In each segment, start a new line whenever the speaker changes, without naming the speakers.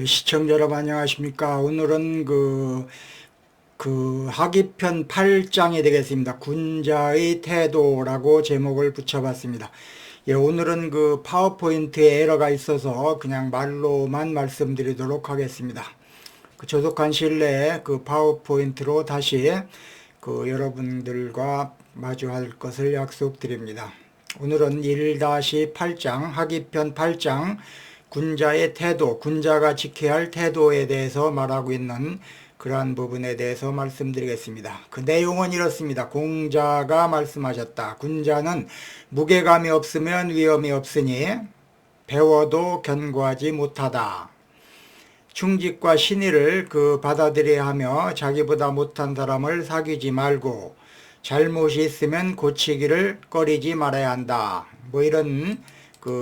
시청자 여러분 안녕하십니까. 오늘은 하기편 8장이 되겠습니다. 군자의 태도라고 제목을 붙여봤습니다. 오늘은 파워포인트에 에러가 있어서 그냥 말로만 말씀드리도록 하겠습니다. 조속한 시일 내에 파워포인트로 다시 여러분들과 마주할 것을 약속드립니다. 오늘은 1-8장, 하기편 8장, 군자의 태도, 군자가 지켜야 할 태도에 대해서 말하고 있는 그러한 부분에 대해서 말씀드리겠습니다. 그 내용은 이렇습니다. 공자가 말씀하셨다. 군자는 무게감이 없으면 위험이 없으니 배워도 견고하지 못하다. 충직과 신의를 받아들여야 하며 자기보다 못한 사람을 사귀지 말고 잘못이 있으면 고치기를 꺼리지 말아야 한다. 이런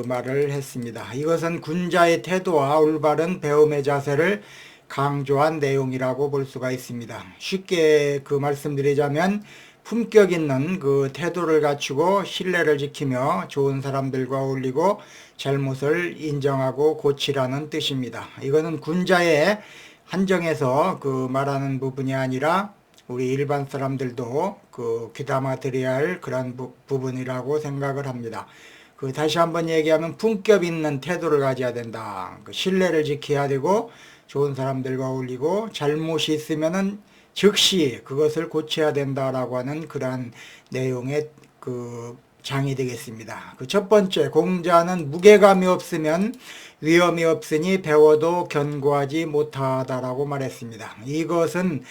말을 했습니다. 이것은 군자의 태도와 올바른 배움의 자세를 강조한 내용이라고 볼 수가 있습니다. 쉽게 말씀드리자면 품격 있는 태도를 갖추고 신뢰를 지키며 좋은 사람들과 어울리고 잘못을 인정하고 고치라는 뜻입니다. 이거는 군자의 한정에서 말하는 부분이 아니라 우리 일반 사람들도 귀담아 들여야 할 그런 부분이라고 생각을 합니다. 다시 한번 얘기하면 품격 있는 태도를 가져야 된다. 신뢰를 지켜야 되고 좋은 사람들과 어울리고 잘못이 있으면은 즉시 그것을 고쳐야 된다라고 하는 그러한 내용의 장이 되겠습니다. 첫 번째, 공자는 무게감이 없으면 위험이 없으니 배워도 견고하지 못하다라고 말했습니다. 이것은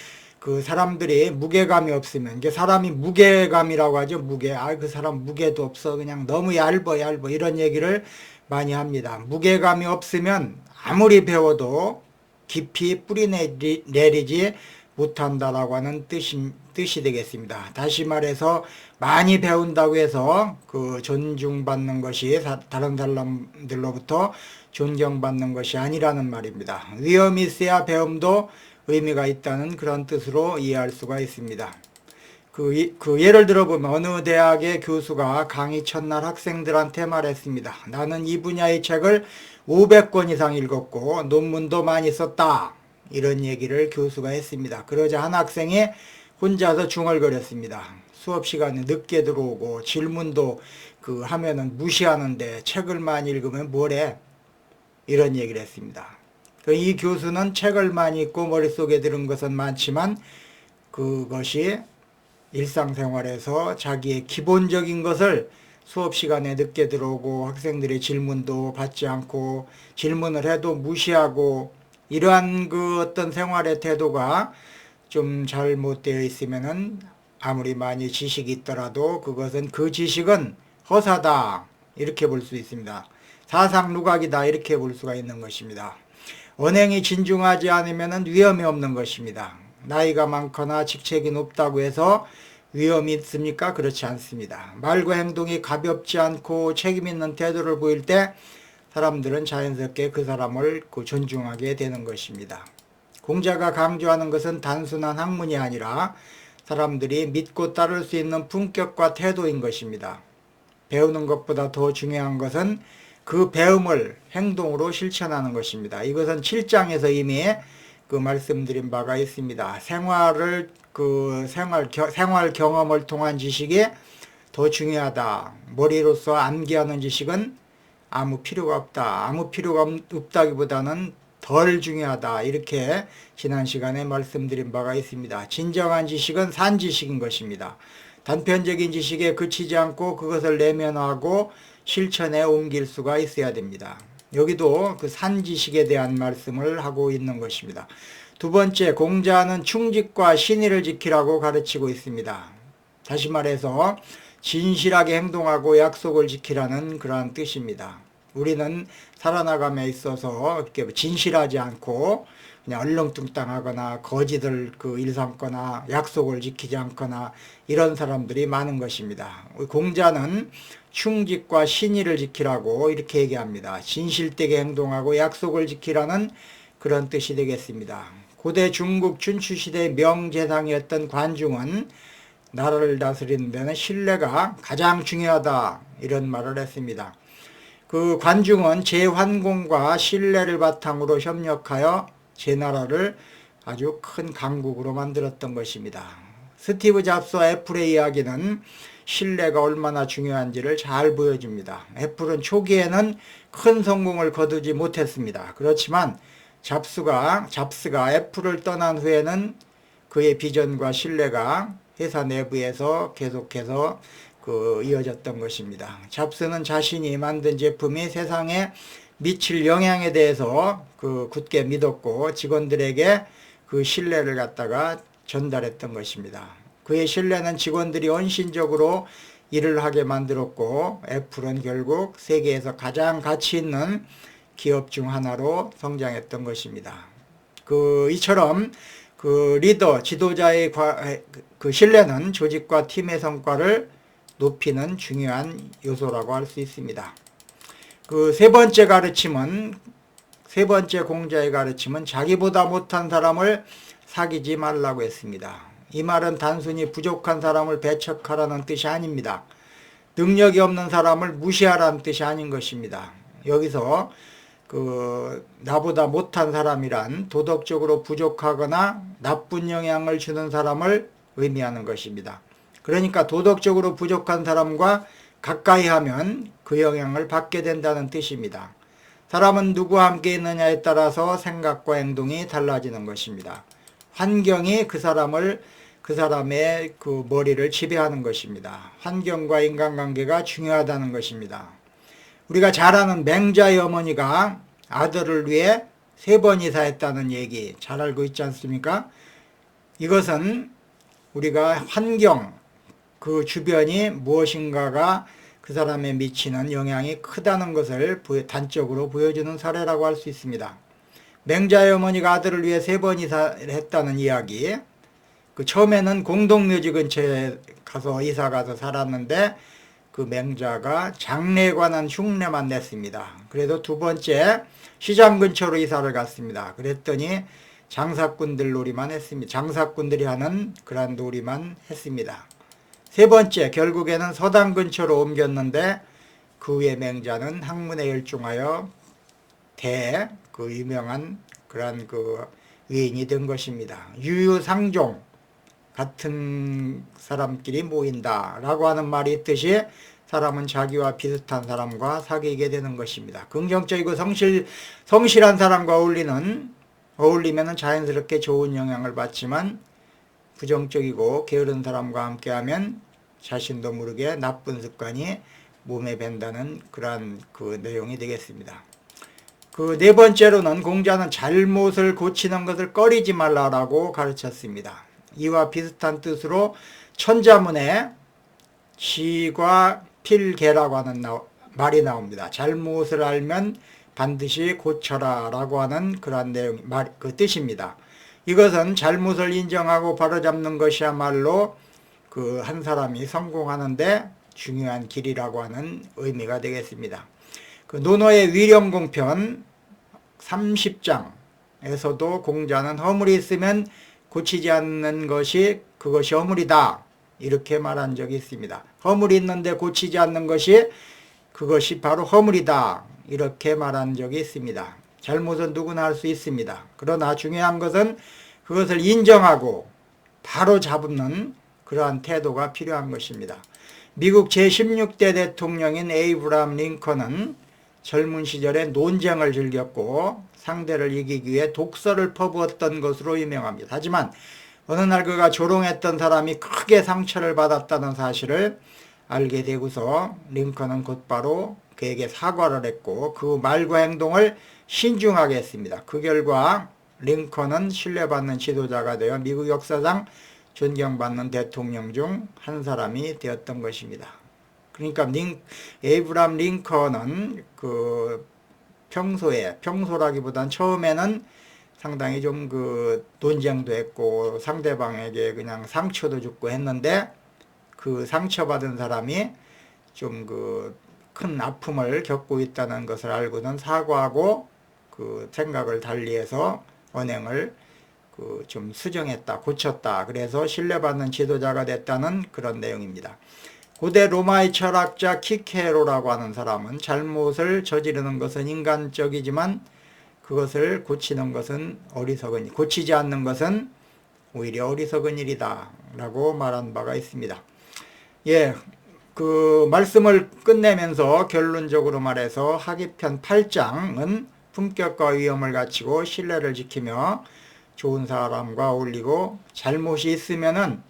사람들이 무게감이 없으면, 이게 사람이 무게감이라고 하죠. 무게. 그 사람 무게도 없어. 그냥 너무 얇아. 이런 얘기를 많이 합니다. 무게감이 없으면 아무리 배워도 깊이 뿌리 내리지 못한다라고 하는 뜻이 되겠습니다. 다시 말해서 많이 배운다고 해서 존중받는 것이 다른 사람들로부터 존경받는 것이 아니라는 말입니다. 위험이 있어야 배움도 의미가 있다는 그런 뜻으로 이해할 수가 있습니다. 예를 들어보면 어느 대학의 교수가 강의 첫날 학생들한테 말했습니다. 나는 이 분야의 책을 500권 이상 읽었고 논문도 많이 썼다. 이런 얘기를 교수가 했습니다. 그러자 한 학생이 혼자서 중얼거렸습니다. 수업 시간에 늦게 들어오고 질문도 하면은 무시하는데 책을 많이 읽으면 뭐래? 이런 얘기를 했습니다. 이 교수는 책을 많이 읽고 머릿속에 들은 것은 많지만 그것이 일상생활에서 자기의 기본적인 것을 수업 시간에 늦게 들어오고 학생들의 질문도 받지 않고 질문을 해도 무시하고 이러한 어떤 생활의 태도가 좀 잘못되어 있으면은 아무리 많이 지식이 있더라도 그것은 그 지식은 허사다 이렇게 볼 수 있습니다. 사상 누각이다 이렇게 볼 수가 있는 것입니다. 언행이 진중하지 않으면 위험이 없는 것입니다. 나이가 많거나 직책이 높다고 해서 위험이 있습니까? 그렇지 않습니다. 말과 행동이 가볍지 않고 책임 있는 태도를 보일 때 사람들은 자연스럽게 그 사람을 존중하게 되는 것입니다. 공자가 강조하는 것은 단순한 학문이 아니라 사람들이 믿고 따를 수 있는 품격과 태도인 것입니다. 배우는 것보다 더 중요한 것은 그 배움을 행동으로 실천하는 것입니다. 이것은 7장에서 이미 말씀드린 바가 있습니다. 생활 경험을 통한 지식이 더 중요하다. 머리로서 암기하는 지식은 아무 필요가 없다. 아무 필요가 없다기보다는 덜 중요하다. 이렇게 지난 시간에 말씀드린 바가 있습니다. 진정한 지식은 산 지식인 것입니다. 단편적인 지식에 그치지 않고 그것을 내면화하고 실천에 옮길 수가 있어야 됩니다. 여기도 산 지식에 대한 말씀을 하고 있는 것입니다. 두 번째, 공자는 충직과 신의를 지키라고 가르치고 있습니다. 다시 말해서 진실하게 행동하고 약속을 지키라는 그러한 뜻입니다. 우리는 살아나감에 있어서 이렇게 진실하지 않고 그냥 얼렁뚱땅하거나 거짓을 일삼거나 약속을 지키지 않거나 이런 사람들이 많은 것입니다. 공자는 충직과 신의를 지키라고 이렇게 얘기합니다. 진실되게 행동하고 약속을 지키라는 그런 뜻이 되겠습니다. 고대 중국 춘추시대의 명재상이었던 관중은 나라를 다스리는 데는 신뢰가 가장 중요하다 이런 말을 했습니다. 그 관중은 제환공과 신뢰를 바탕으로 협력하여 제 나라를 아주 큰 강국으로 만들었던 것입니다. 스티브 잡스와 애플의 이야기는 신뢰가 얼마나 중요한지를 잘 보여줍니다. 애플은 초기에는 큰 성공을 거두지 못했습니다. 그렇지만 잡스가 애플을 떠난 후에는 그의 비전과 신뢰가 회사 내부에서 계속해서 이어졌던 것입니다. 잡스는 자신이 만든 제품이 세상에 미칠 영향에 대해서 굳게 믿었고 직원들에게 그 신뢰를 갖다가 전달했던 것입니다. 그의 신뢰는 직원들이 헌신적으로 일을 하게 만들었고 애플은 결국 세계에서 가장 가치 있는 기업 중 하나로 성장했던 것입니다. 이처럼 리더, 지도자의 신뢰는 조직과 팀의 성과를 높이는 중요한 요소라고 할 수 있습니다. 세 번째 공자의 가르침은 자기보다 못한 사람을 사귀지 말라고 했습니다. 이 말은 단순히 부족한 사람을 배척하라는 뜻이 아닙니다. 능력이 없는 사람을 무시하라는 뜻이 아닌 것입니다. 여기서 나보다 못한 사람이란 도덕적으로 부족하거나 나쁜 영향을 주는 사람을 의미하는 것입니다. 그러니까 도덕적으로 부족한 사람과 가까이 하면 그 영향을 받게 된다는 뜻입니다. 사람은 누구와 함께 있느냐에 따라서 생각과 행동이 달라지는 것입니다. 환경이 그 사람의 머리를 지배하는 것입니다. 환경과 인간관계가 중요하다는 것입니다. 우리가 잘 아는 맹자의 어머니가 아들을 위해 3번 이사했다는 얘기 잘 알고 있지 않습니까? 이것은 우리가 환경, 그 주변이 무엇인가가 그 사람에 미치는 영향이 크다는 것을 단적으로 보여주는 사례라고 할 수 있습니다. 맹자의 어머니가 아들을 위해 3번 이사를 했다는 이야기, 처음에는 공동묘지 근처에 가서 이사 가서 살았는데 그 맹자가 장래에 관한 흉내만 냈습니다. 그래도 2번째 시장 근처로 이사를 갔습니다. 그랬더니 장사꾼들 놀이만 했습니다. 장사꾼들이 하는 그런 놀이만 했습니다. 3번째 결국에는 서당 근처로 옮겼는데 그 후에 맹자는 학문에 열중하여 유명한 그런 위인이 된 것입니다. 유유상종, 같은 사람끼리 모인다라고 하는 말이 있듯이 사람은 자기와 비슷한 사람과 사귀게 되는 것입니다. 긍정적이고 성실한 사람과 어울리면 자연스럽게 좋은 영향을 받지만 부정적이고 게으른 사람과 함께하면 자신도 모르게 나쁜 습관이 몸에 밴다는 그러한 내용이 되겠습니다. 4번째로는 공자는 잘못을 고치는 것을 꺼리지 말라라고 가르쳤습니다. 이와 비슷한 뜻으로 천자문에 지과 필계라고 하는 말이 나옵니다. 잘못을 알면 반드시 고쳐라 라고 하는 그러한 뜻입니다. 이것은 잘못을 인정하고 바로잡는 것이야말로 한 사람이 성공하는데 중요한 길이라고 하는 의미가 되겠습니다. 논어의 위령공편 30장에서도 공자는 허물이 있으면 고치지 않는 그것이 허물이다 이렇게 말한 적이 있습니다. 허물이 있는데 고치지 않는 그것이 바로 허물이다 이렇게 말한 적이 있습니다. 잘못은 누구나 할 수 있습니다. 그러나 중요한 것은 그것을 인정하고 바로 잡는 그러한 태도가 필요한 것입니다. 미국 제16대 대통령인 에이브라함 링컨은 젊은 시절에 논쟁을 즐겼고 상대를 이기기 위해 독서를 퍼부었던 것으로 유명합니다. 하지만 어느 날 그가 조롱했던 사람이 크게 상처를 받았다는 사실을 알게 되고서 링컨은 곧바로 그에게 사과를 했고 그 말과 행동을 신중하게 했습니다. 그 결과 링컨은 신뢰받는 지도자가 되어 미국 역사상 존경받는 대통령 중 한 사람이 되었던 것입니다. 그러니까 에이브람 링컨은 평소라기보단 처음에는 상당히 좀 논쟁도 했고 상대방에게 그냥 상처도 주고 했는데 그 상처받은 사람이 좀 큰 아픔을 겪고 있다는 것을 알고는 사과하고 생각을 달리해서 언행을 좀 수정했다, 고쳤다. 그래서 신뢰받는 지도자가 됐다는 그런 내용입니다. 고대 로마의 철학자 키케로라고 하는 사람은 잘못을 저지르는 것은 인간적이지만 그것을 고치는 것은 고치지 않는 것은 오히려 어리석은 일이다 라고 말한 바가 있습니다. 예, 그 말씀을 끝내면서 결론적으로 말해서 하기편 8장은 품격과 위엄을 갖추고 신뢰를 지키며 좋은 사람과 어울리고 잘못이 있으면은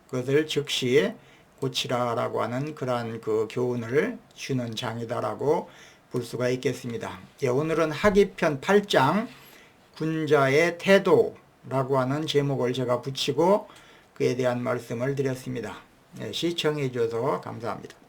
그것을 즉시 고치라라고 하는 그러한 그 교훈을 주는 장이다라고 볼 수가 있겠습니다. 예, 오늘은 하기편 8장 군자의 태도라고 하는 제목을 제가 붙이고 그에 대한 말씀을 드렸습니다. 네, 시청해 주셔서 감사합니다.